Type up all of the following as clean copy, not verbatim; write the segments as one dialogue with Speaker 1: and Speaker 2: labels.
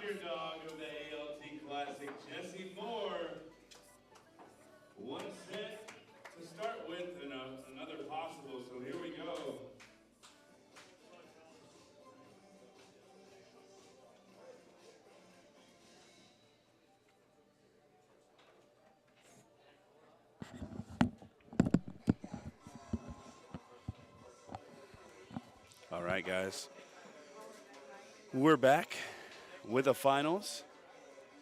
Speaker 1: underdog of the ALT Classic, Jesse Moore. One set to start with and another possible, so here we go.
Speaker 2: All right, guys. We're back with the finals.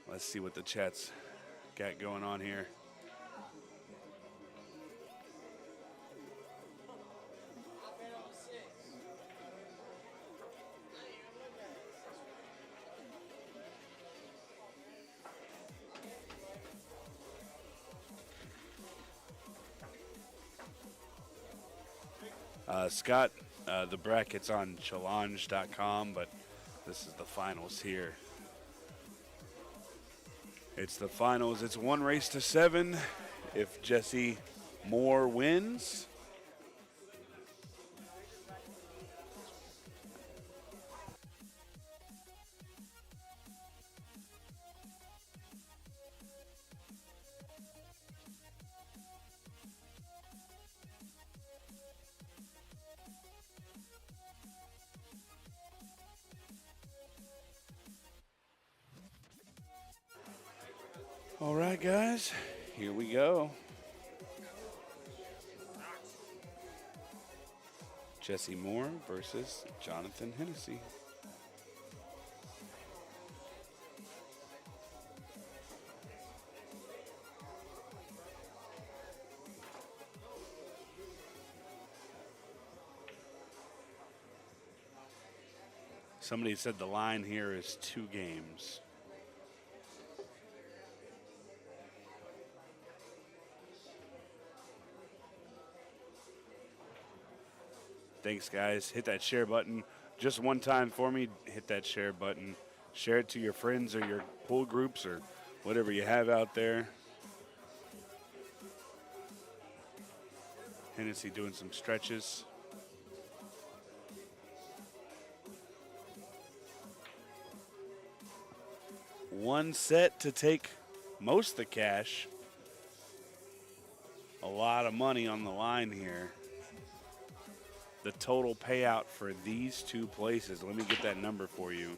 Speaker 2: Let's see what the chat's got going on here. Scott, the bracket's on challenge.com, but this is the finals here. It's the finals. It's 1 race to 7. If Jesse Moore wins, all right, guys, here we go. Jesse Moore versus Johnathon Hennessy. Somebody said the line here is 2 games. Thanks, guys. Hit that share button. Just one time for me, hit that share button. Share it to your friends or your pool groups or whatever you have out there. Hennessy doing some stretches. One set to take most of the cash. A lot of money on the line here. The total payout for these 2 places. Let me get that number for you.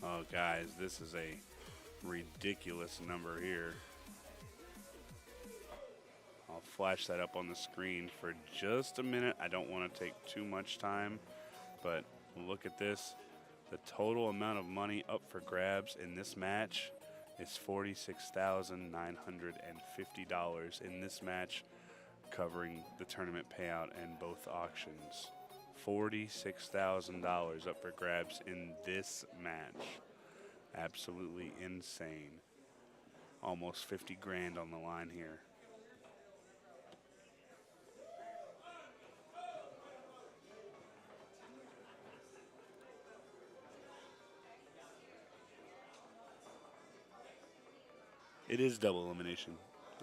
Speaker 2: Oh, guys, this is a ridiculous number here. I'll flash that up on the screen for just a minute. I don't want to take too much time, but look at this. The total amount of money up for grabs in this match is $46,950 in this match, covering the tournament payout and both auctions. $46,000 up for grabs in this match. Absolutely insane. Almost 50 grand on the line here. It is double elimination.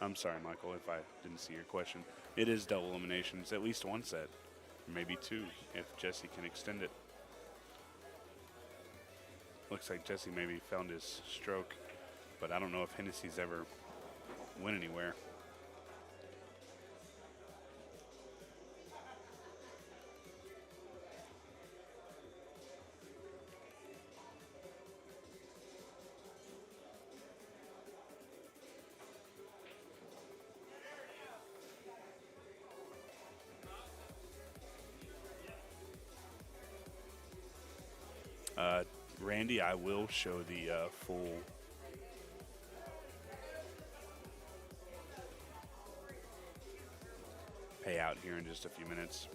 Speaker 2: I'm sorry, Michael, if I didn't see your question. It is double elimination. It's at least 1 set. Maybe 2 if Jesse can extend it. Looks like Jesse maybe found his stroke, but I don't know if Hennessy's ever went anywhere. Randy, I will show the full payout here in just a few minutes.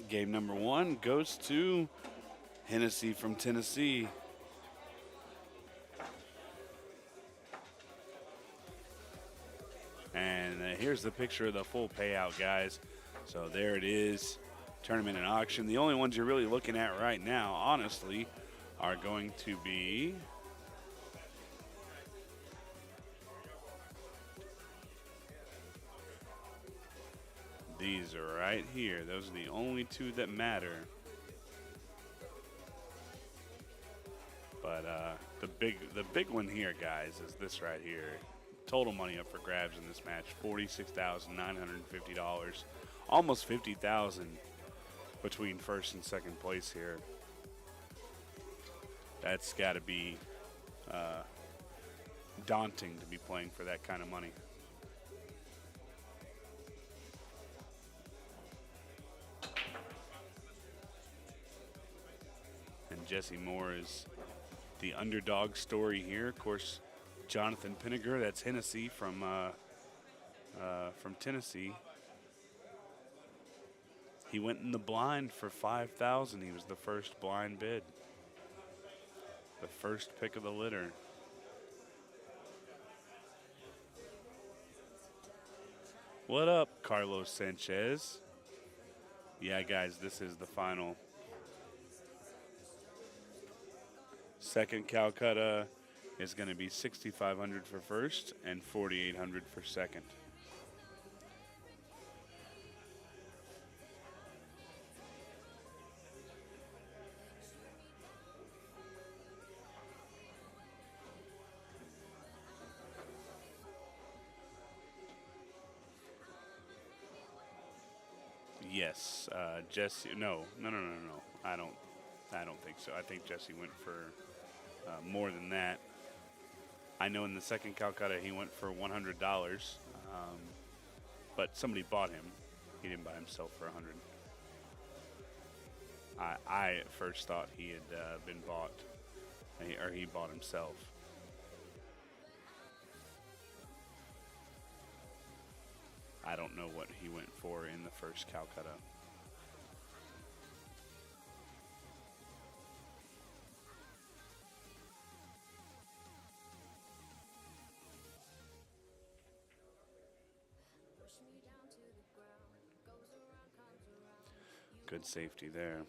Speaker 2: Game number 1 goes to Hennessy from Tennessee. And here's the picture of the full payout, guys. So there it is, tournament and auction. The only ones you're really looking at right now, honestly, are going to be these are right here. Those are the only two that matter. But the big one here, guys, is this right here. Total money up for grabs in this match, $46,950, almost $50,000 between first and second place here. That's got to be daunting to be playing for that kind of money. And Jesse Moore is the underdog story here. Of course, Johnathan Pinniger, that's Hennessy from Tennessee. He went in the blind for $5,000. He was the first blind bid, the first pick of the litter. What up, Carlos Sanchez? Yeah, guys, this is the final. Second Calcutta is going to be $6,500 for first and $4,800 for second. Yes, Jesse. No. I don't think so. I think Jesse went for more than that. I know in the second Calcutta he went for $100, but somebody bought him. He didn't buy himself for $100. I at first thought he had been bought, or he bought himself. I don't know what he went for in the first Calcutta. Good safety there.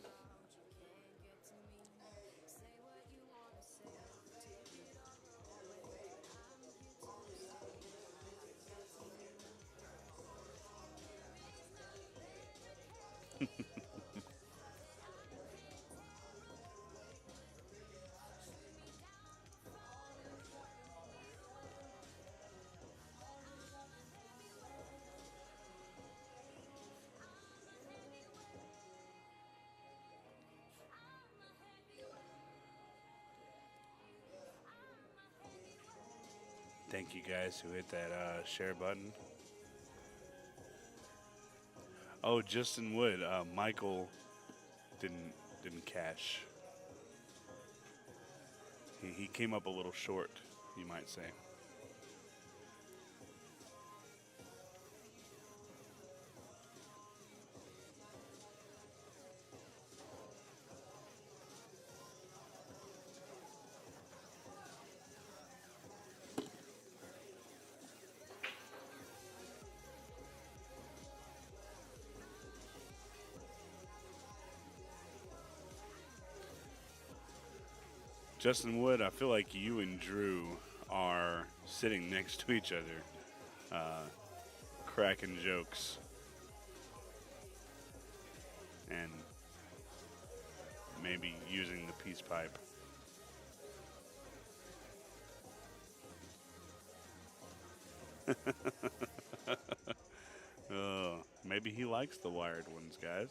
Speaker 2: Thank you guys who hit that share button. Oh, Justin Wood, Michael didn't cash. He came up a little short, you might say. Justin Wood, I feel like you and Drew are sitting next to each other, cracking jokes. And maybe using the peace pipe. Oh, maybe he likes the wired ones, guys.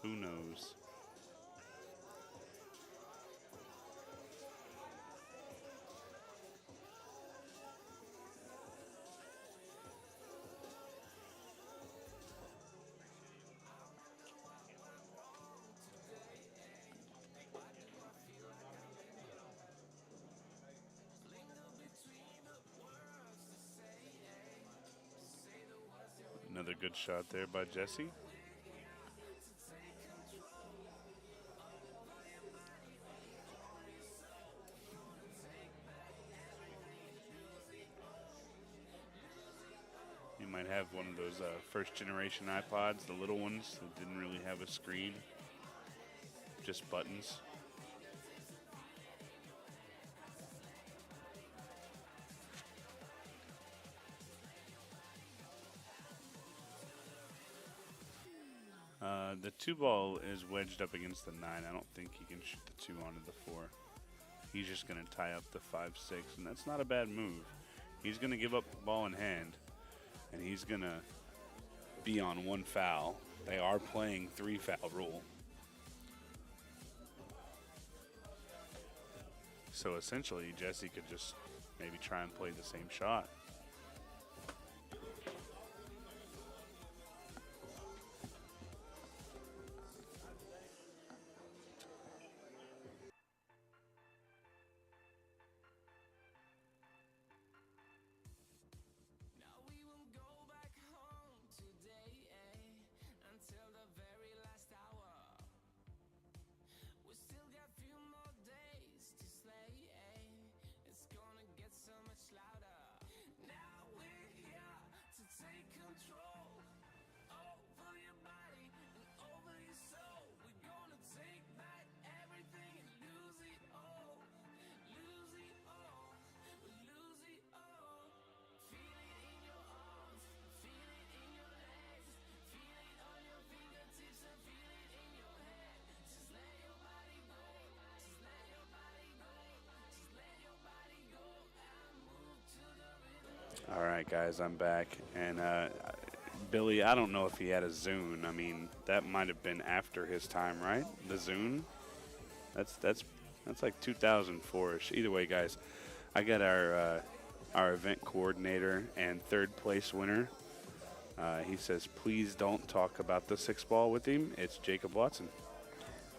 Speaker 2: Who knows? Another good shot there by Jesse. You might have one of those first generation iPods, the little ones that didn't really have a screen, just buttons. The 2-ball is wedged up against the 9. I don't think he can shoot the 2 onto the 4. He's just going to tie up the 5-6, and that's not a bad move. He's going to give up the ball in hand, and he's going to be on 1 foul. They are playing 3-foul rule. So essentially, Jesse could just maybe try and play the same shot. All right, guys, I'm back. And Billy, I don't know if he had a Zune. I mean, that might have been after his time, right? The Zune? That's like 2004-ish. Either way, guys, I got our event coordinator and third place winner. He says, please don't talk about the 6-ball with him. It's Jacob Watson.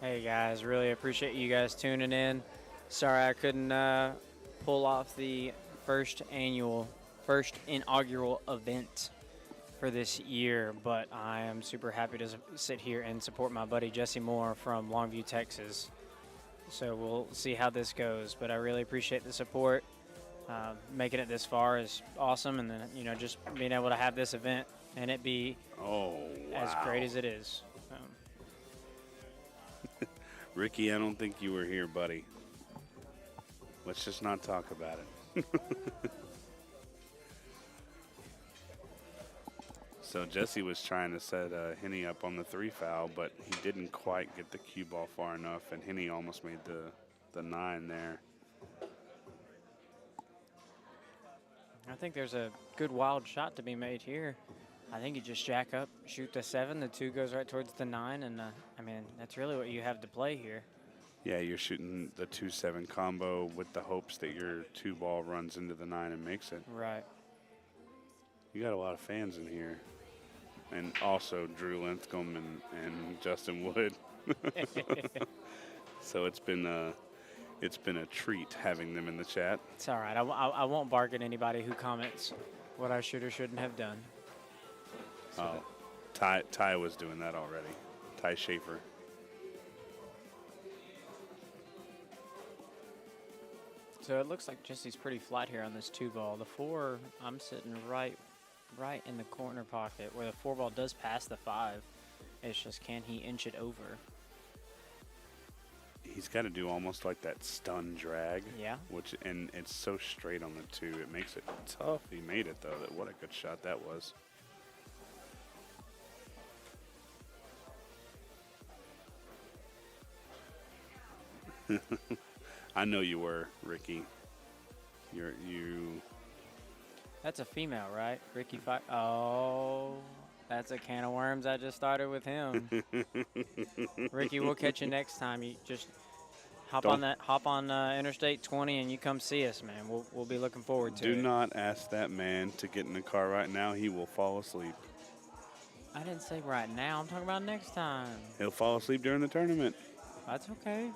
Speaker 3: Hey, guys, really appreciate you guys tuning in. Sorry I couldn't pull off the first inaugural event for this year, but I am super happy to sit here and support my buddy Jesse Moore from Longview, Texas. So we'll see how this goes, but I really appreciate the support. Making it this far is awesome, and then, you know, just being able to have this event and it be as great as it is.
Speaker 2: Ricky, I don't think you were here, buddy. Let's just not talk about it. So Jesse was trying to set Hennessy up on the 3-foul, but he didn't quite get the cue ball far enough, and Hennessy almost made the 9 there.
Speaker 3: I think there's a good wild shot to be made here. I think you just jack up, shoot the 7, the 2 goes right towards the 9, and I mean, that's really what you have to play here.
Speaker 2: Yeah, you're shooting the 2-7 combo with the hopes that your 2-ball runs into the 9 and makes it.
Speaker 3: Right.
Speaker 2: You got a lot of fans in here. And also Drew Linthcomb and Justin Wood. So it's been a treat having them in the chat.
Speaker 3: It's all right. I won't bark at anybody who comments what I should or shouldn't have done. So
Speaker 2: Ty was doing that already. Ty Schaefer.
Speaker 3: So it looks like Jesse's pretty flat here on this 2-ball. The 4, I'm sitting right right in the corner pocket where the 4-ball does pass the 5. It's just, can he inch it over?
Speaker 2: He's got to do almost like that stun drag.
Speaker 3: Yeah.
Speaker 2: And it's so straight on the 2. It makes it tough. He made it, though. What a good shot that was. I know you were, Ricky. You.
Speaker 3: That's a female, right? Ricky Five. Oh, that's a can of worms I just started with him. Ricky, we'll catch you next time. You just hop on Interstate 20 and you come see us, man. We'll be looking forward to it.
Speaker 2: Do not ask that man to get in the car right now. He will fall asleep.
Speaker 3: I didn't say right now. I'm talking about next time.
Speaker 2: He'll fall asleep during the tournament.
Speaker 3: That's okay.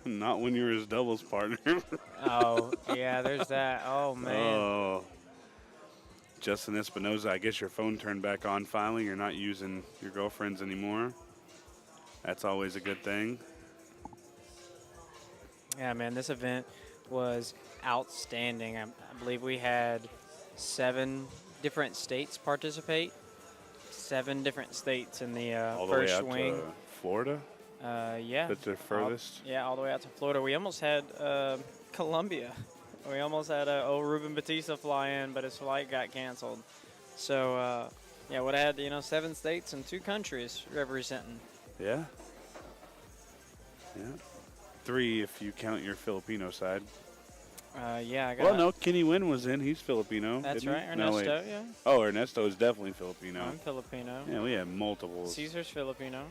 Speaker 2: Not when you're his doubles partner.
Speaker 3: Oh, yeah, there's that. Oh, man.
Speaker 2: Oh. Justin Espinoza, I guess your phone turned back on finally. You're not using your girlfriend's anymore. That's always a good thing.
Speaker 3: Yeah, man, this event was outstanding. I believe we had 7 different states participate. 7 different states in the
Speaker 2: all the
Speaker 3: first
Speaker 2: way out
Speaker 3: swing.
Speaker 2: to Florida?
Speaker 3: Yeah.
Speaker 2: That's their furthest?
Speaker 3: All the way out to Florida. We almost had Colombia. We almost had old Ruben Batista fly in, but his flight got canceled. So, yeah, would have had, 7 states and 2 countries representing.
Speaker 2: Yeah. Yeah. 3 if you count your Filipino side.
Speaker 3: Yeah, I got.
Speaker 2: Well, no, Kenny Nguyen was in. He's Filipino.
Speaker 3: That's
Speaker 2: isn't
Speaker 3: right,
Speaker 2: he?
Speaker 3: Ernesto,
Speaker 2: No, wait.
Speaker 3: yeah.
Speaker 2: Oh, Ernesto is definitely Filipino.
Speaker 3: I'm Filipino.
Speaker 2: Yeah, we have multiple.
Speaker 3: Caesar's Filipino.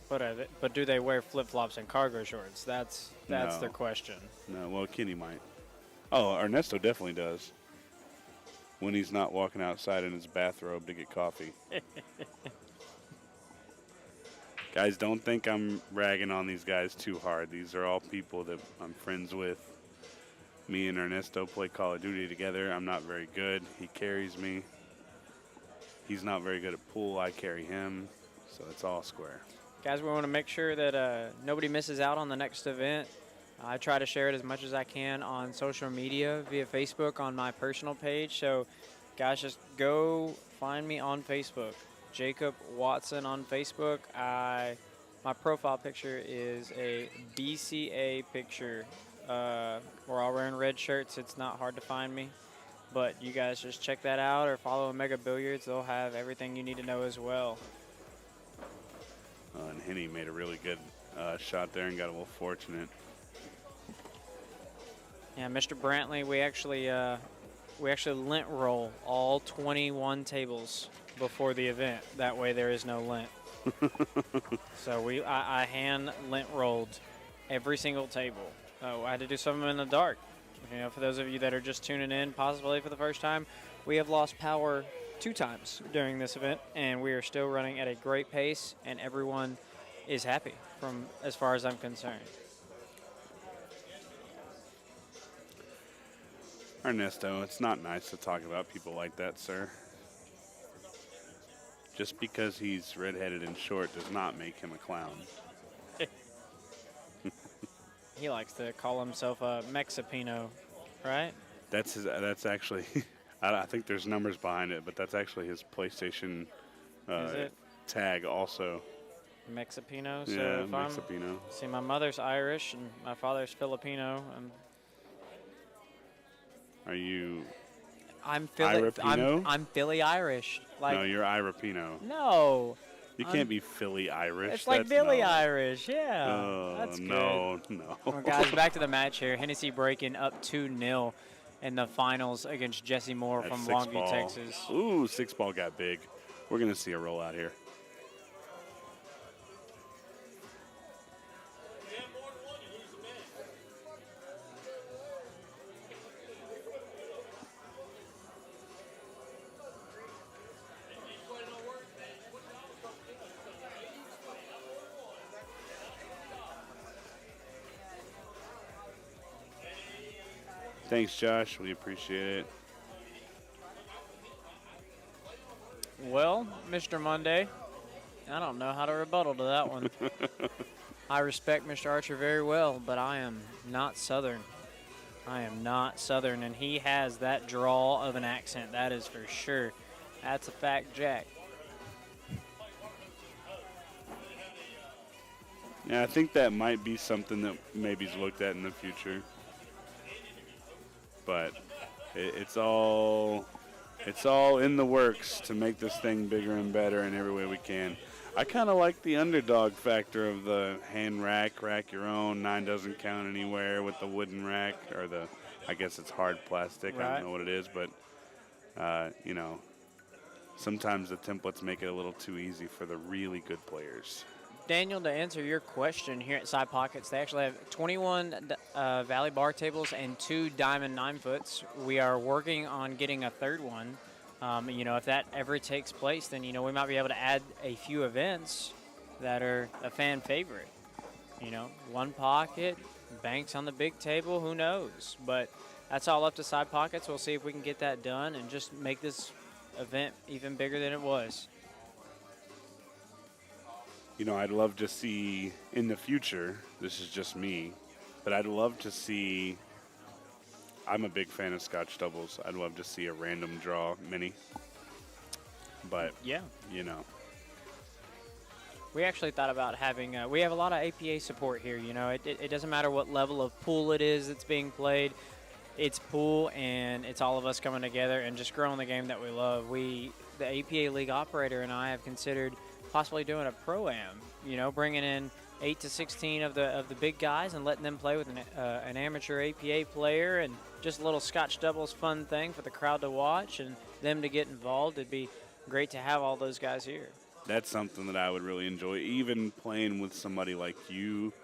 Speaker 3: But do they wear flip-flops and cargo shorts? That's
Speaker 2: No.
Speaker 3: the question.
Speaker 2: No, well, Kenny might. Oh, Ernesto definitely does. When he's not walking outside in his bathrobe to get coffee. Guys, don't think I'm ragging on these guys too hard. These are all people that I'm friends with. Me and Ernesto play Call of Duty together. I'm not very good. He carries me. He's not very good at pool. I carry him. So it's all square.
Speaker 3: Guys, we want to make sure that nobody misses out on the next event. I try to share it as much as I can on social media via Facebook on my personal page. So, guys, just go find me on Facebook. Jacob Watson on Facebook. My profile picture is a BCA picture. We're all wearing red shirts. It's not hard to find me. But you guys just check that out or follow Omega Billiards. They'll have everything you need to know as well.
Speaker 2: And Henny made a really good shot there and got a little fortunate.
Speaker 3: Yeah, Mr. Brantley, we actually lint roll all 21 tables before the event. That way there is no lint. So I hand lint rolled every single table. I had to do some of them in the dark. For those of you that are just tuning in, possibly for the first time, we have lost power 2 times during this event, and we are still running at a great pace, and everyone is happy from as far as I'm concerned.
Speaker 2: Ernesto, it's not nice to talk about people like that, sir. Just because he's redheaded and short does not make him a clown.
Speaker 3: He likes to call himself a Mexipino, right?
Speaker 2: That's actually, I think there's numbers behind it, but that's actually his PlayStation tag also.
Speaker 3: Mexipino. So
Speaker 2: yeah,
Speaker 3: if
Speaker 2: Mexipino.
Speaker 3: See, my mother's Irish and my father's Filipino.
Speaker 2: Are you?
Speaker 3: I'm Philly Irish.
Speaker 2: No, you're Irapino.
Speaker 3: No.
Speaker 2: You can't be Philly Irish.
Speaker 3: It's like Billy Irish, yeah. That's good.
Speaker 2: No.
Speaker 3: Well, guys, back to the match here. Hennessy breaking up 2-0 in the finals against Jesse Moore from Longview, Texas.
Speaker 2: Ooh, 6-ball got big. We're going to see a rollout here. Thanks, Josh. We appreciate it.
Speaker 3: Well, Mr. Monday, I don't know how to rebuttal to that one. I respect Mr. Archer very well, but I am not Southern. I am not Southern, and he has that drawl of an accent. That is for sure. That's a fact, Jack.
Speaker 2: Yeah, I think that might be something that maybe is looked at in the future. But it's all in the works to make this thing bigger and better in every way we can. I kind of like the underdog factor of the hand rack your own, 9 doesn't count anywhere with the wooden rack, or I guess it's hard plastic.
Speaker 3: Right.
Speaker 2: I don't know what it is, but, you know, sometimes the templates make it a little too easy for the really good players.
Speaker 3: Daniel, to answer your question, here at Side Pockets, they actually have 21 Valley bar tables and 2 diamond 9-foots. We are working on getting a third one. You know, if that ever takes place, then, you know, we might be able to add a few events that are a fan favorite. You know, one pocket, banks on the big table, who knows? But that's all up to Side Pockets. We'll see if we can get that done and just make this event even bigger than it was.
Speaker 2: You know, I'd love to see in the future, this is just me, but I'd love to see, I'm a big fan of Scotch doubles. I'd love to see a random draw mini. But,
Speaker 3: yeah,
Speaker 2: you know.
Speaker 3: We actually thought about having, we have a lot of APA support here. You know, it doesn't matter what level of pool it is that's being played. It's pool, and it's all of us coming together and just growing the game that we love. The APA League operator and I have considered possibly doing a pro-am, you know, bringing in 8 to 16 of the big guys and letting them play with an amateur APA player, and just a little Scotch doubles fun thing for the crowd to watch and them to get involved. It'd be great to have all those guys here.
Speaker 2: That's something that I would really enjoy, even playing with somebody like you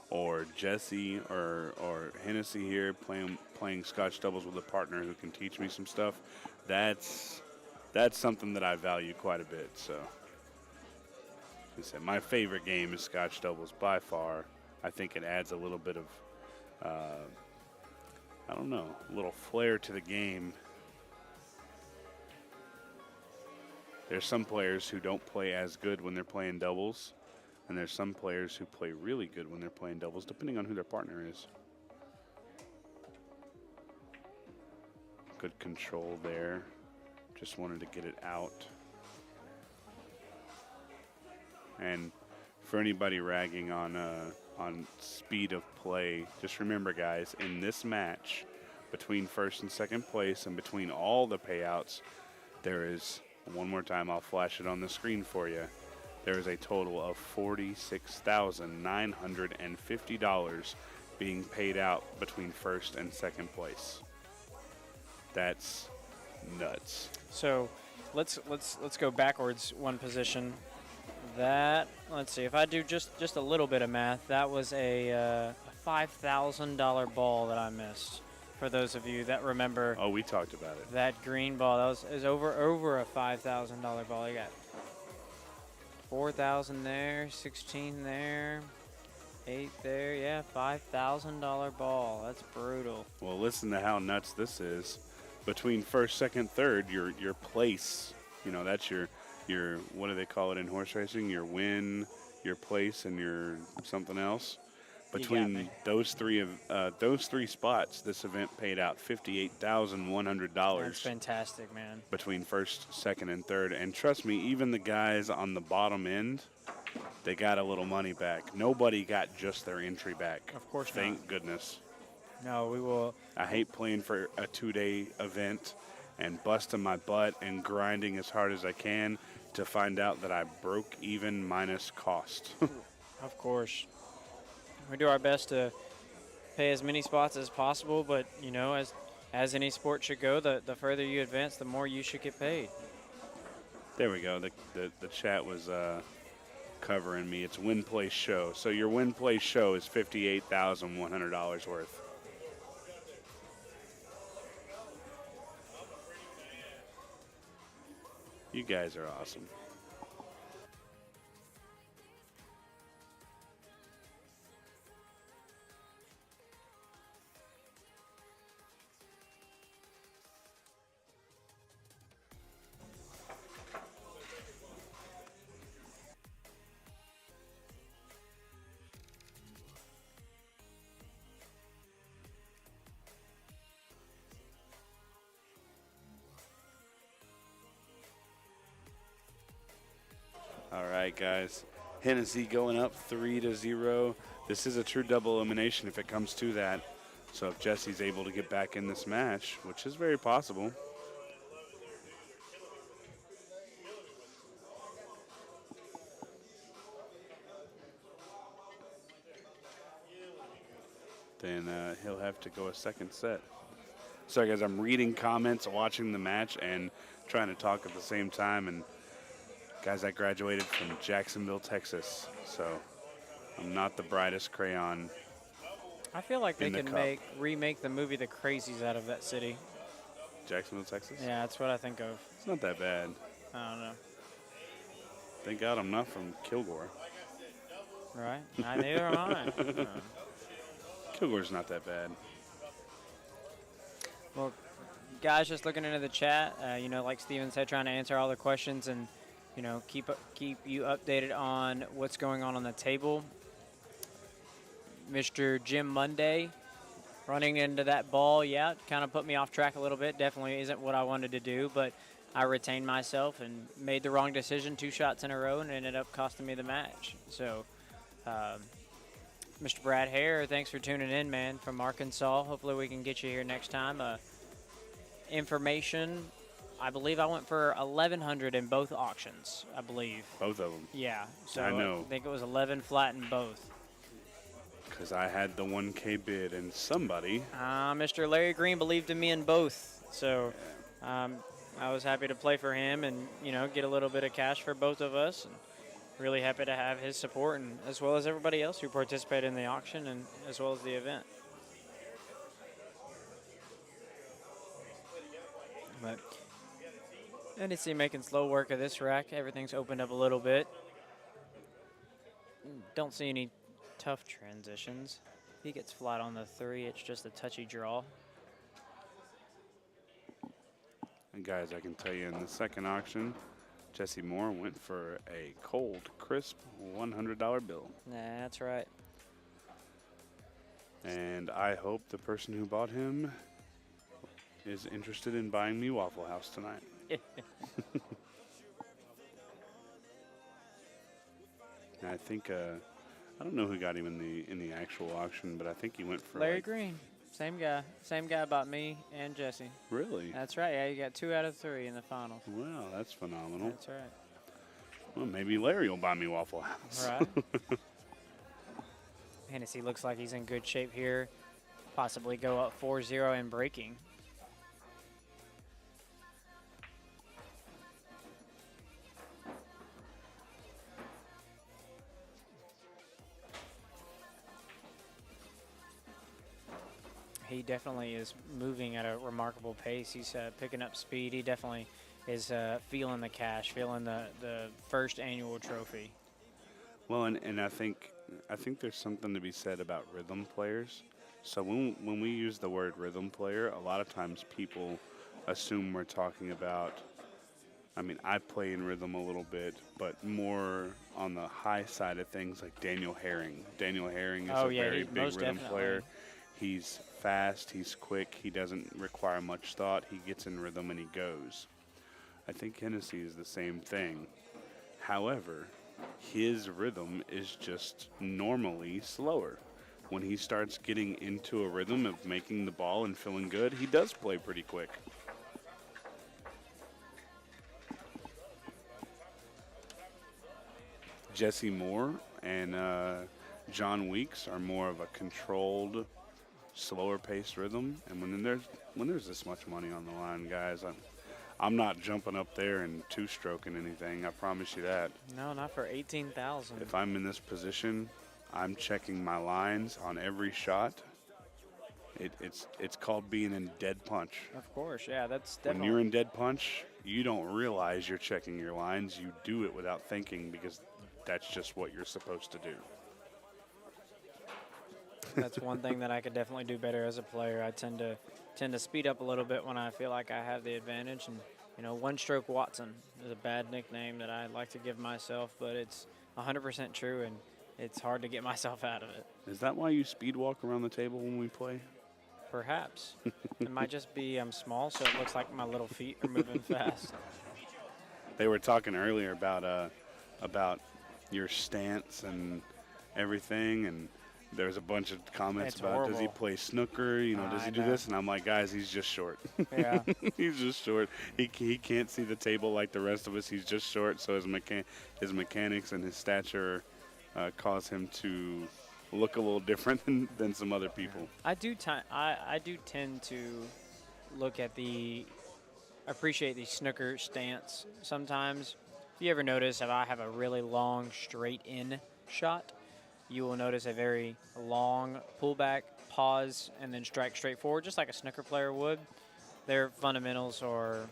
Speaker 2: or Jesse or Hennessy here, playing Scotch doubles with a partner who can teach me some stuff. That's something that I value quite a bit. So, like I said, my favorite game is Scotch doubles by far. I think it adds a little bit of, I don't know, a little flair to the game. There's some players who don't play as good when they're playing doubles, and there's some players who play really good when they're playing doubles, depending on who their partner is. Good control there. Just wanted to get it out. And for anybody ragging on speed of play, just remember, guys, in this match, between first and second place and between all the payouts, there is, one more time, I'll flash it on the screen for you, there is a total of $46,950 being paid out between first and second place. That's nuts.
Speaker 3: So let's go backwards one position. That, let's see, if I do just a little bit of math, that was a $5,000 ball that I missed. For those of you that remember.
Speaker 2: Oh, we talked about it.
Speaker 3: That green ball, that was over a $5,000 ball. You got 4,000 there, 16 there, 8 there. Yeah, $5,000 ball. That's brutal.
Speaker 2: Well, listen to how nuts this is. Between first, second, third, your place, you know, that's your what do they call it in horse racing? Your win, your place, and your something else. Between those three spots, this event paid out $58,100.
Speaker 3: That's fantastic, man.
Speaker 2: Between first, second, and third. And trust me, even the guys on the bottom end, they got a little money back. Nobody got just their entry back.
Speaker 3: Of course not.
Speaker 2: Thank goodness.
Speaker 3: No, we will.
Speaker 2: I hate playing for a 2-day event and busting my butt and grinding as hard as I can to find out that I broke even minus cost.
Speaker 3: Of course. We do our best to pay as many spots as possible, but, you know, as any sport should go, the further you advance, the more you should get paid.
Speaker 2: There we go. The chat was covering me. It's win, play, show. So your win, play, show is $58,100 worth. You guys are awesome. right, guys. Hennessy going up 3-0. This is a true double elimination if it comes to that. So if Jesse's able to get back in this match, which is very possible. Then he'll have to go a second set. Sorry, guys, I'm reading comments, watching the match, and trying to talk at the same time. And guys, I graduated from Jacksonville, Texas, so I'm not the brightest crayon.
Speaker 3: I feel like they can remake the movie The Crazies out of that city.
Speaker 2: Jacksonville, Texas?
Speaker 3: Yeah, that's what I think of.
Speaker 2: It's not that bad.
Speaker 3: I don't know.
Speaker 2: Thank God I'm not from Kilgore.
Speaker 3: Right? Neither am I.
Speaker 2: Kilgore's not that bad.
Speaker 3: Well, guys, just looking into the chat, you know, like Steven said, trying to answer all the questions and, you know, keep you updated on what's going on the table. Mr. Jim Monday running into that ball, yeah, kind of put me off track a little bit. Definitely isn't what I wanted to do, but I retained myself and made the wrong decision 2 shots in a row and ended up costing me the match. So, Mr. Brad Hare, thanks for tuning in, man, from Arkansas. Hopefully we can get you here next time. Information, I believe I went for 1,100 in both auctions, I believe.
Speaker 2: Both of them.
Speaker 3: Yeah. So
Speaker 2: I know.
Speaker 3: I think it was 11 flat in both.
Speaker 2: Because I had the 1K bid and somebody.
Speaker 3: Mr. Larry Green believed in me in both. So I was happy to play for him and, you know, get a little bit of cash for both of us. And really happy to have his support, and as well as everybody else who participated in the auction and as well as the event. But Hennessy making slow work of this rack. Everything's opened up a little bit. Don't see any tough transitions. If he gets flat on the 3, it's just a touchy draw.
Speaker 2: And guys, I can tell you in the second auction, Jesse Moore went for a cold, crisp $100 bill.
Speaker 3: That's right.
Speaker 2: And I hope the person who bought him is interested in buying me Waffle House tonight. And I think I don't know who got him in the actual auction, but I think he went for
Speaker 3: Larry Green. Same guy bought me and Jesse.
Speaker 2: Really?
Speaker 3: That's right. Yeah, you got 2 out of 3 in the finals.
Speaker 2: Wow, that's phenomenal.
Speaker 3: That's right.
Speaker 2: Well, maybe Larry will buy me Waffle House.
Speaker 3: Right. Hennessy looks like he's in good shape here. Possibly go up 4-0 and breaking. He definitely is moving at a remarkable pace. He's picking up speed. He definitely is feeling the cash, feeling the first annual trophy.
Speaker 2: Well, and I think there's something to be said about rhythm players. So when we use the word rhythm player, a lot of times people assume we're talking about, I mean, I play in rhythm a little bit, but more on the high side of things like Daniel Herring. Daniel Herring is very big rhythm player. He's fast, he's quick, he doesn't require much thought. He gets in rhythm and he goes. I think Hennessy is the same thing. However, his rhythm is just normally slower. When he starts getting into a rhythm of making the ball and feeling good, he does play pretty quick. Jesse Moore and John Weeks are more of a controlled, slower paced rhythm. And when there's this much money on the line, guys, I'm not jumping up there and two-stroking anything. I promise you that.
Speaker 3: No, not for $18,000.
Speaker 2: If I'm in this position, I'm checking my lines on every shot. It's called being in dead punch.
Speaker 3: Of course, yeah, that's definitely.
Speaker 2: When you're in dead punch, you don't realize you're checking your lines. You do it without thinking because that's just what you're supposed to do.
Speaker 3: That's one thing that I could definitely do better as a player. I tend to speed up a little bit when I feel like I have the advantage. And, you know, one-stroke Watson is a bad nickname that I like to give myself, but it's 100% true, and it's hard to get myself out of it.
Speaker 2: Is that why you speed walk around the table when we play?
Speaker 3: Perhaps. It might just be I'm small, so it looks like my little feet are moving fast.
Speaker 2: They were talking earlier about your stance and everything, and there's a bunch of comments
Speaker 3: It's
Speaker 2: about
Speaker 3: horrible.
Speaker 2: does he play snooker, does he do this, and I'm like, guys, he's just short.
Speaker 3: Yeah.
Speaker 2: He's just short. He can't see the table like the rest of us. He's just short, so his mechanics and his stature cause him to look a little different than some other people.
Speaker 3: I do tend to appreciate the snooker stance sometimes. If you ever notice, if I have a really long straight in shot, you will notice a very long pullback, pause, and then strike straight forward, just like a snooker player would. Their fundamentals are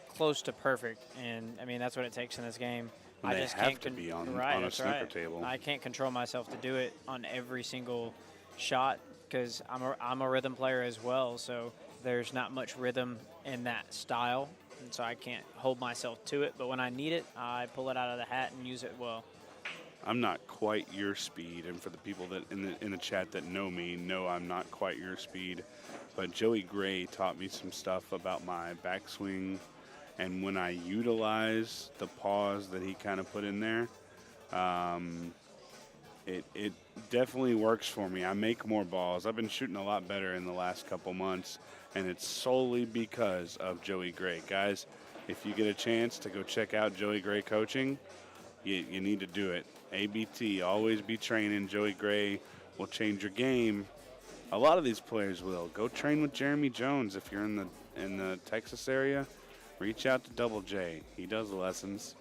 Speaker 3: close to perfect, and I mean that's what it takes in this game.
Speaker 2: And
Speaker 3: I
Speaker 2: they
Speaker 3: just
Speaker 2: have
Speaker 3: can't
Speaker 2: to be on a
Speaker 3: that's
Speaker 2: snooker
Speaker 3: right.
Speaker 2: table.
Speaker 3: I can't control myself to do it on every single shot because I'm a rhythm player as well. So there's not much rhythm in that style, and so I can't hold myself to it. But when I need it, I pull it out of the hat and use it well.
Speaker 2: I'm not quite your speed, and for the people that in the chat that know me, know I'm not quite your speed. But Joey Gray taught me some stuff about my backswing, and when I utilize the pause that he kind of put in there, it definitely works for me. I make more balls. I've been shooting a lot better in the last couple months, and it's solely because of Joey Gray. Guys, if you get a chance to go check out Joey Gray coaching, you need to do it. ABT, always be training. Joey Gray will change your game. A lot of these players will. Go train with Jeremy Jones if you're in the Texas area. Reach out to Double J. He does the lessons.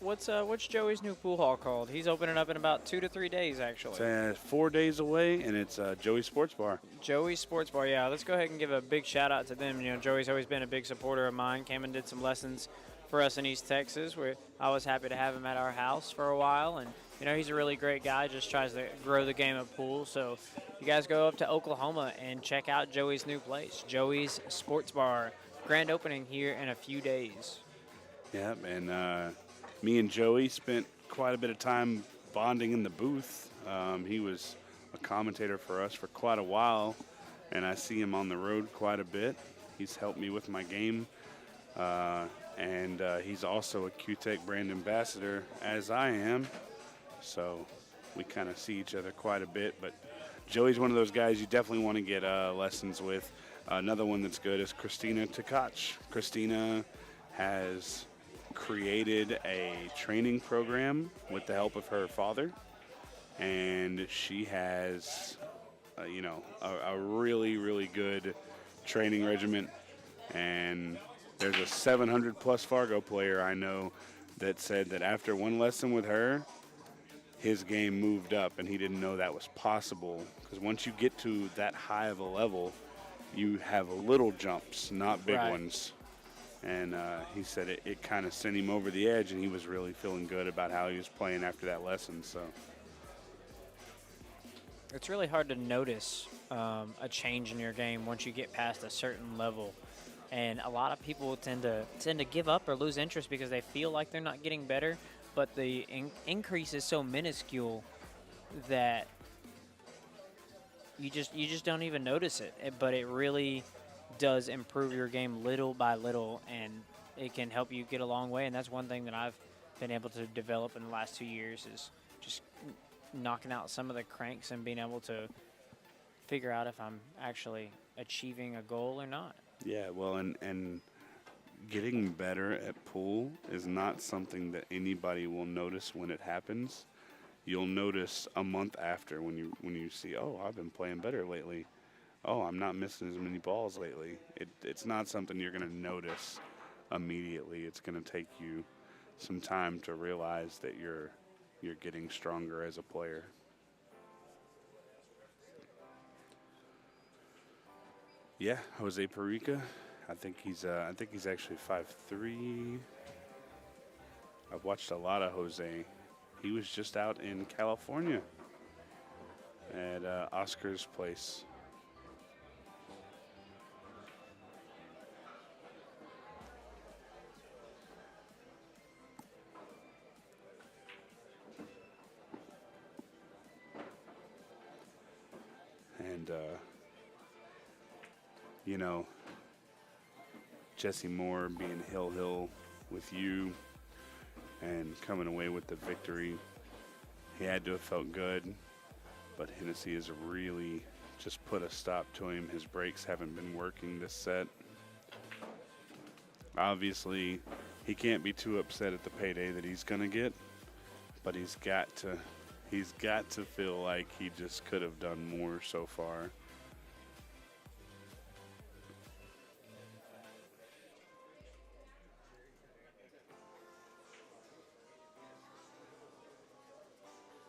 Speaker 3: What's Joey's new pool hall called? He's opening up in about 2 to 3 days, actually.
Speaker 2: It's 4 days away, and it's Joey's Sports Bar.
Speaker 3: Joey's Sports Bar, yeah. Let's go ahead and give a big shout out to them. Joey's always been a big supporter of mine. Came and did some lessons for us in East Texas, where I was happy to have him at our house for a while. And he's a really great guy. Just tries to grow the game of pool. So you guys go up to Oklahoma and check out Joey's new place, Joey's Sports Bar. Grand opening here in a few days.
Speaker 2: Yeah, and me and Joey spent quite a bit of time bonding in the booth. He was a commentator for us for quite a while, and I see him on the road quite a bit. He's helped me with my game, and he's also a Q-Tech brand ambassador, as I am. So we kind of see each other quite a bit. But Joey's one of those guys you definitely want to get lessons with. Another one that's good is Christina Tkach. Christina has created a training program with the help of her father, and she has a really, really good training regimen. And there's a 700+ Fargo player I know that said that after one lesson with her, his game moved up, and he didn't know that was possible, because once you get to that high of a level, you have little jumps, not big ones. And he said it kind of sent him over the edge, and he was really feeling good about how he was playing after that lesson. So
Speaker 3: it's really hard to notice a change in your game once you get past a certain level. And a lot of people tend to give up or lose interest because they feel like they're not getting better, but the increase is so minuscule that you just don't even notice it. But it really does improve your game little by little, and it can help you get a long way. And that's one thing that I've been able to develop in the last 2 years, is just knocking out some of the cranks and being able to figure out if I'm actually achieving a goal or not.
Speaker 2: yeah, well, and getting better at pool is not something that anybody will notice when it happens. You'll notice a month after when you see, oh, I've been playing better lately. Oh, I'm not missing as many balls lately. It's not something you're going to notice immediately. It's going to take you some time to realize that you're getting stronger as a player. Yeah, Jose Perica. I think he's actually 5'3". I've watched a lot of Jose. He was just out in California at Oscar's place. And, Jesse Moore being Hill with you, and coming away with the victory. He had to have felt good, but Hennessy has really just put a stop to him. His breaks haven't been working this set. Obviously, he can't be too upset at the payday that he's going to get, but he's got to feel like he just could have done more so far.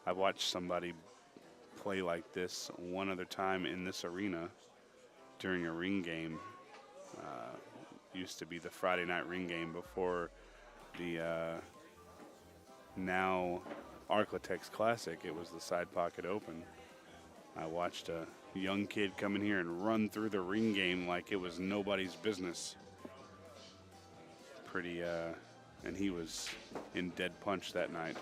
Speaker 2: I watched somebody play like this one other time in this arena during a ring game. Used to be the Friday night ring game before the now Ark-La-Tx Classic. It was the Sidepocket Open. I watched a young kid come in here and run through the ring game like it was nobody's business. And he was in dead punch that night.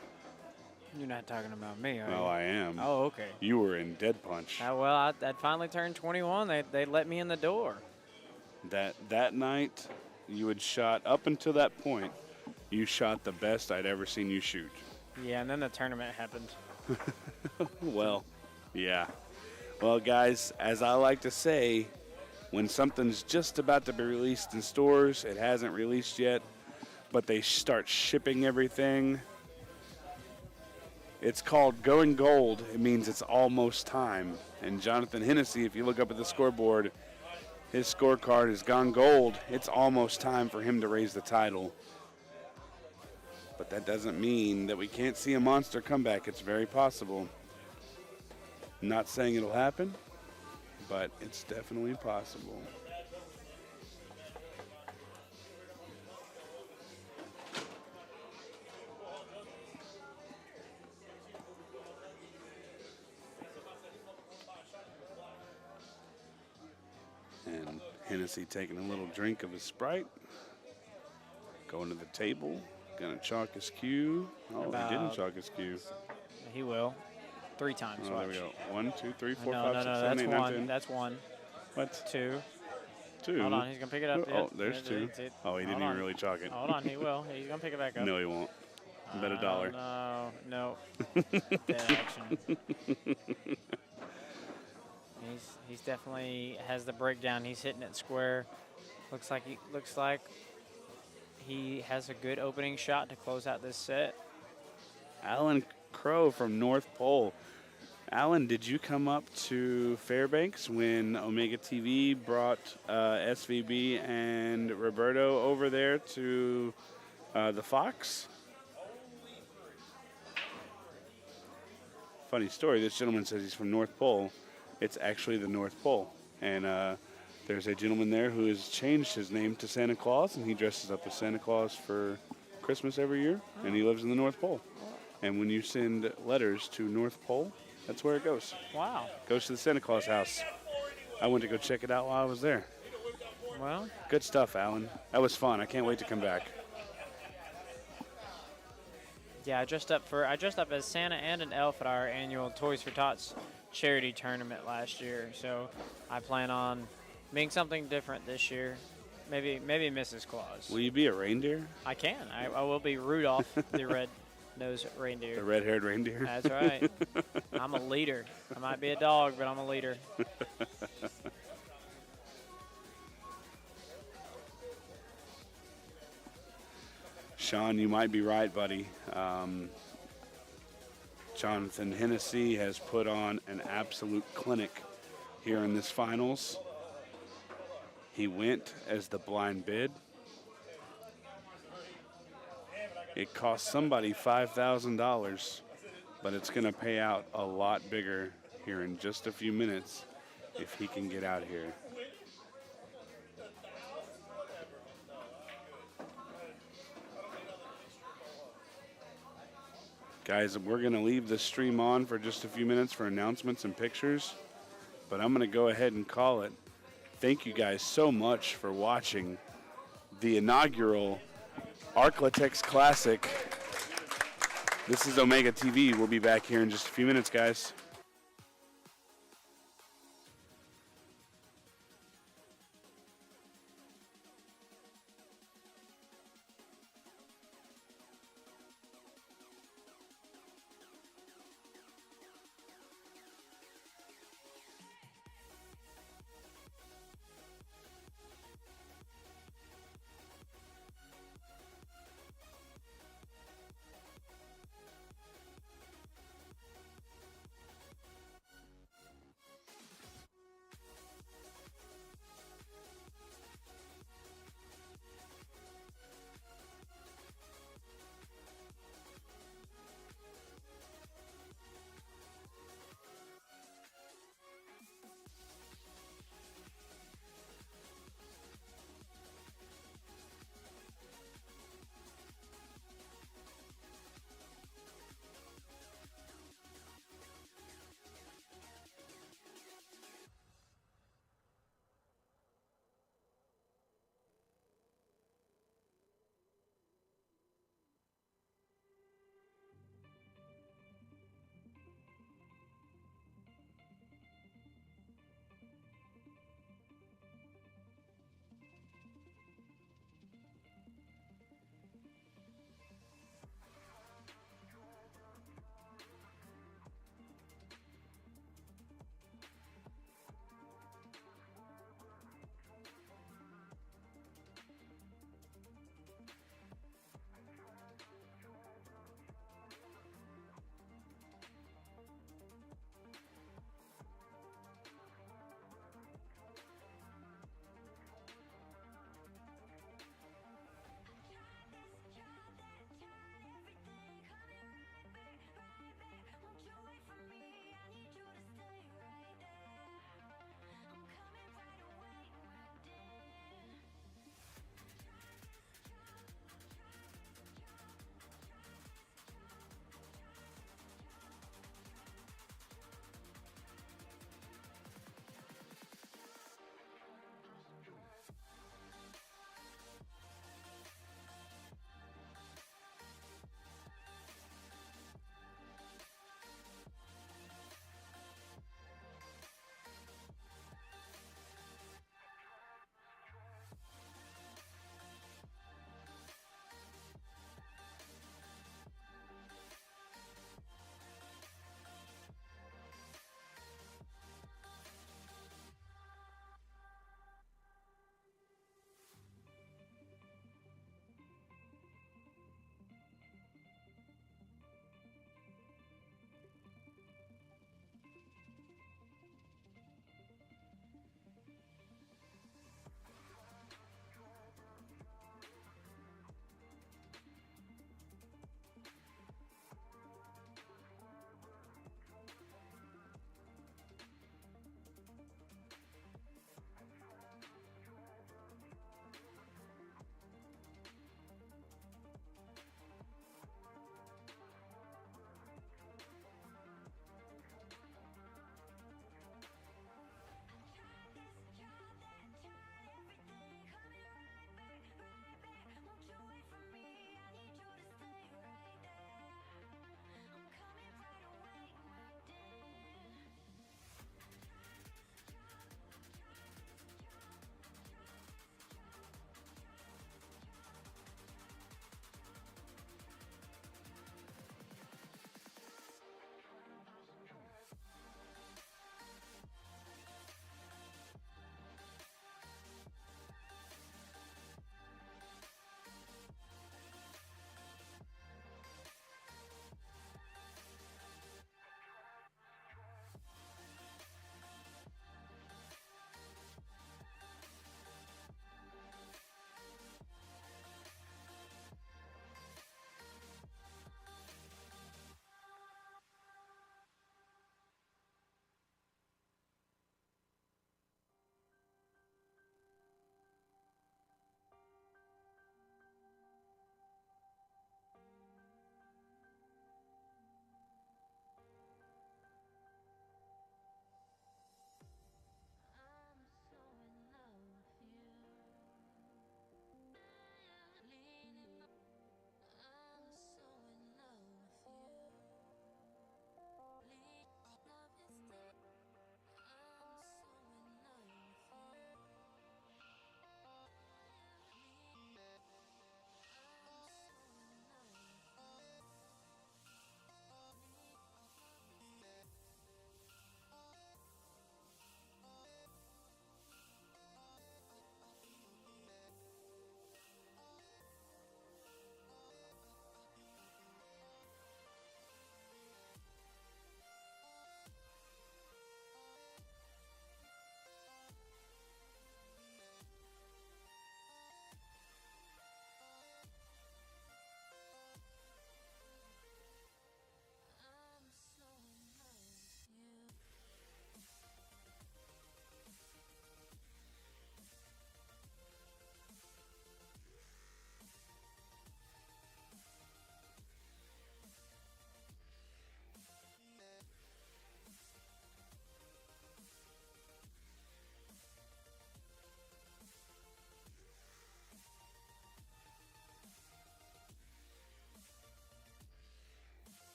Speaker 3: You're not talking about me, are you?
Speaker 2: Oh, I am.
Speaker 3: Oh, okay.
Speaker 2: You were in dead punch.
Speaker 3: Well, I'd finally turned 21. They let me in the door.
Speaker 2: That night, you had shot, up until that point, you shot the best I'd ever seen you shoot.
Speaker 3: Yeah, and then the tournament happened.
Speaker 2: Well, yeah. Well, guys, as I like to say, when something's just about to be released in stores, it hasn't released yet, but they start shipping everything. It's called going gold. It means it's almost time. And Johnathon Hennessee, if you look up at the scoreboard, his scorecard has gone gold. It's almost time for him to raise the title. But that doesn't mean that we can't see a monster comeback. It's very possible. Not saying it'll happen, but it's definitely possible. And Hennessy taking a little drink of his Sprite. Going to the table. Gonna chalk his cue. Oh, he didn't chalk his cue.
Speaker 3: He will. 3 times.
Speaker 2: Oh, there we go. 1, 2, 3, 4,
Speaker 3: No,
Speaker 2: 5,
Speaker 3: no,
Speaker 2: 6,
Speaker 3: no,
Speaker 2: 7,
Speaker 3: that's
Speaker 2: 8, 9,
Speaker 3: one.
Speaker 2: 10.
Speaker 3: That's one.
Speaker 2: What?
Speaker 3: 2.
Speaker 2: 2.
Speaker 3: Hold on, he's gonna pick it up.
Speaker 2: Oh, there's 2. Oh, he didn't even really chalk it.
Speaker 3: Hold on, he will. He's gonna pick it back up.
Speaker 2: No, he won't. Bet $1.
Speaker 3: No. Dead action. He's definitely has the breakdown. He's hitting it square. Looks like he has a good opening shot to close out this set.
Speaker 2: Alan Crow from North Pole. Alan, did you come up to Fairbanks when Omega TV brought SVB and Roberto over there to the Fox? Funny story. This gentleman says he's from North Pole. It's actually the North Pole. And there's a gentleman there who has changed his name to Santa Claus, and he dresses up as Santa Claus for Christmas every year, and he lives in the North Pole. And when you send letters to North Pole, that's where it goes.
Speaker 3: Wow.
Speaker 2: Goes to the Santa Claus house. I went to go check it out while I was there.
Speaker 3: Well.
Speaker 2: Good stuff, Alan. That was fun. I can't wait to come back.
Speaker 3: Yeah, I dressed up as Santa and an elf at our annual Toys for Tots charity tournament last year. So I plan on being something different this year. Maybe Mrs. Claus.
Speaker 2: Will you be a reindeer?
Speaker 3: I can. I will be Rudolph, the red-nosed reindeer.
Speaker 2: The red-haired reindeer?
Speaker 3: That's right. I'm a leader. I might be a dog, but I'm a leader.
Speaker 2: Sean, you might be right, buddy. Johnathon Hennessee has put on an absolute clinic here in this finals. He went as the blind bid. It cost somebody $5,000, but it's going to pay out a lot bigger here in just a few minutes if he can get out here. Guys, we're going to leave the stream on for just a few minutes for announcements and pictures, but I'm going to go ahead and call it. Thank you guys so much for watching the inaugural Ark-La-Tx Classic. This is Omega TV. We'll be back here in just a few minutes, guys.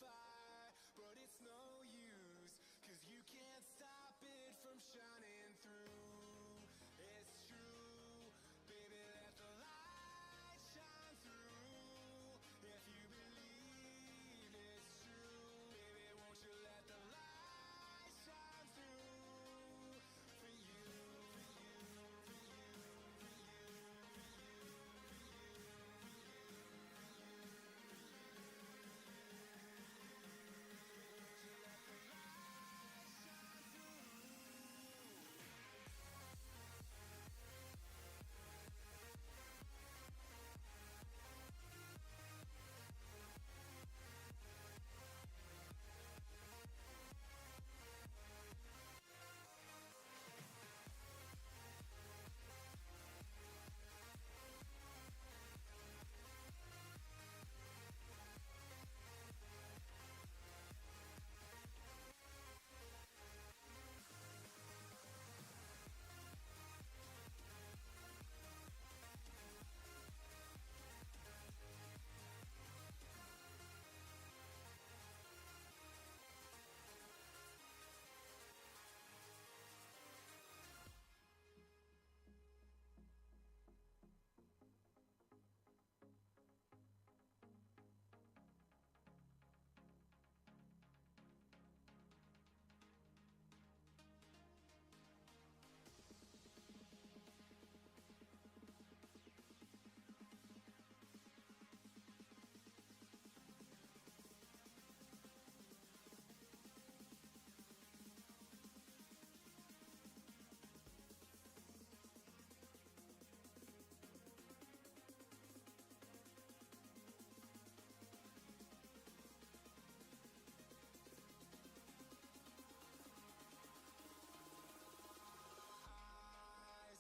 Speaker 4: fire, but it's no use, 'cause you can't stop it from shining through. It's true, baby, let the light shine through. If you believe it's true, baby, won't you let the light shine through for you, for you, for you, for you, for you, for you, for you. Won't you let the light shine through?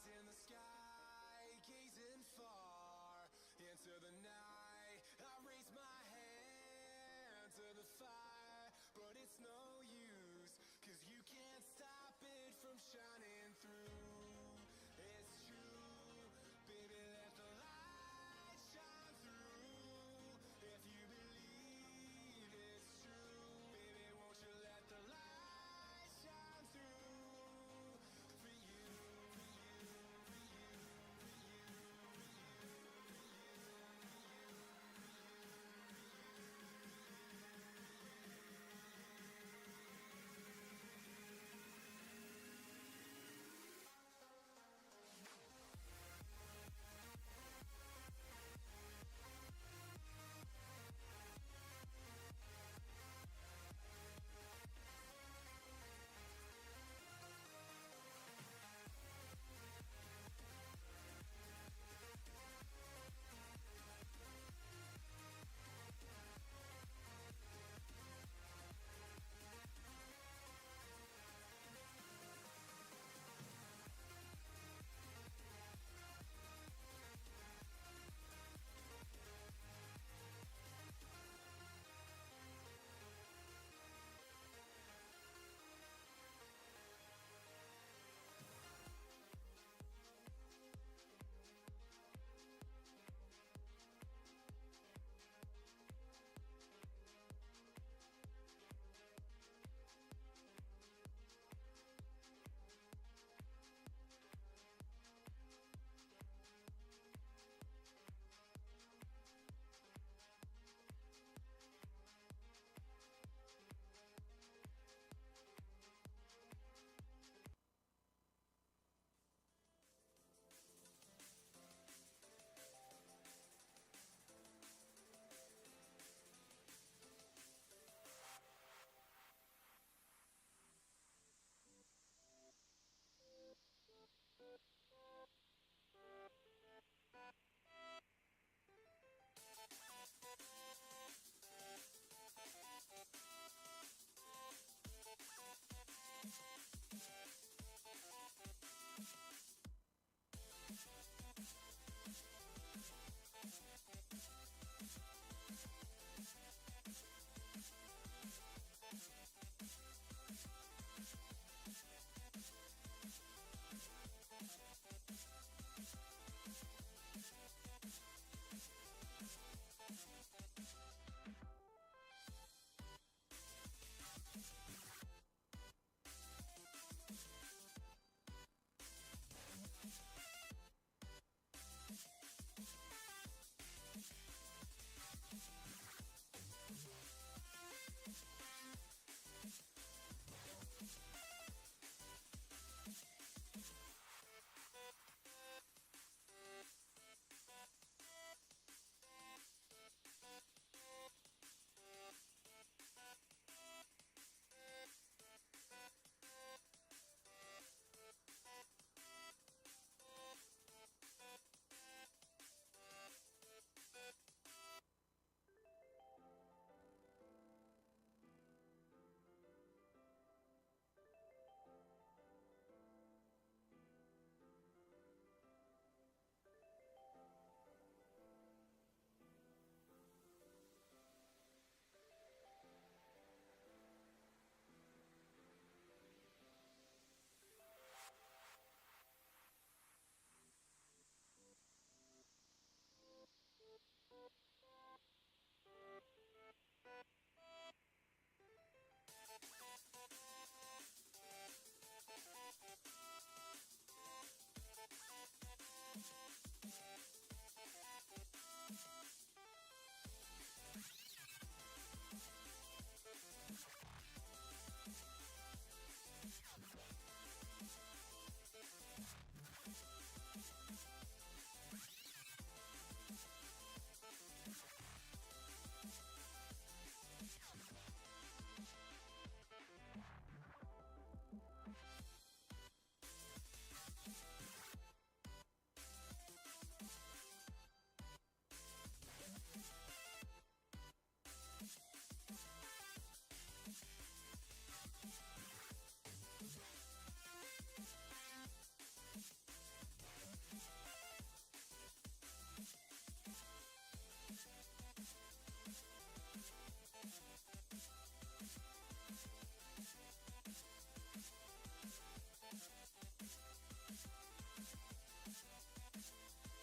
Speaker 4: In the sky, gazing far into the night, I raise my hand to the fire, but it's no use, 'cause you can't stop it from shining through.